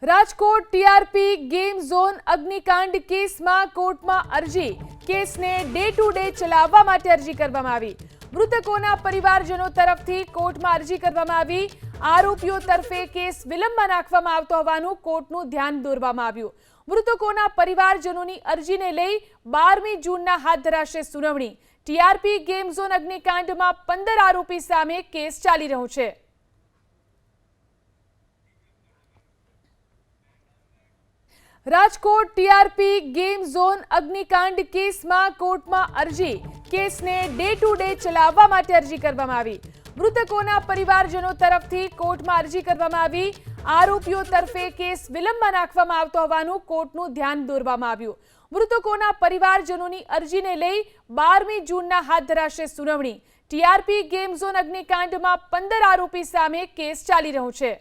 Rajkot TRP game zone અગ્નિકાંડ કેસમાં કોર્ટમાં અરજી કેસને ડે ટુ ડે ચલાવવા માટે અરજી કરવામાં આવી। મૃતકોના પરિવારજનો તરફથી કોર્ટમાં અરજી કરવામાં આવી। આરોપીઓ તરફે કેસ વિલંબમાં નાખવામાં આવતો હોવાનું કોર્ટનું ધ્યાન દોરવામાં આવ્યું। મૃતકોના પરિવારજનોની અરજીને લઈ 12મી જૂનના હાથ ધરાશે સુનાવણી। ટીઆરપી ગેમ ઝોન અગ્નિકાંડમાં 15 આરોપી સામે કેસ ચાલી રહ્યો છે। રાજકોટ ટીઆરપી ગેમ ઝોન અગ્નિકાંડ કેસમાં કોર્ટમાં અરજી કેસને ડે ટુ ડે ચલાવવા માટે અરજી કરવામાં આવી। મૃતકોના પરિવારજનો તરફથી કોર્ટમાં અરજી કરવામાં આવી। આરોપીઓ તરફે કેસ વિલંબમાં નાખવામાં આવતો હોવાનું કોર્ટનું ધ્યાન દોરવામાં આવ્યું। મૃતકોના પરિવારજનોની અરજીને લઈ 12મી જૂનના હાથ ધરાશે સુનાવણી। ટીઆરપી ગેમ ઝોન અગ્નિકાંડમાં 15 આરોપી સામે કેસ ચાલી રહ્યો છે।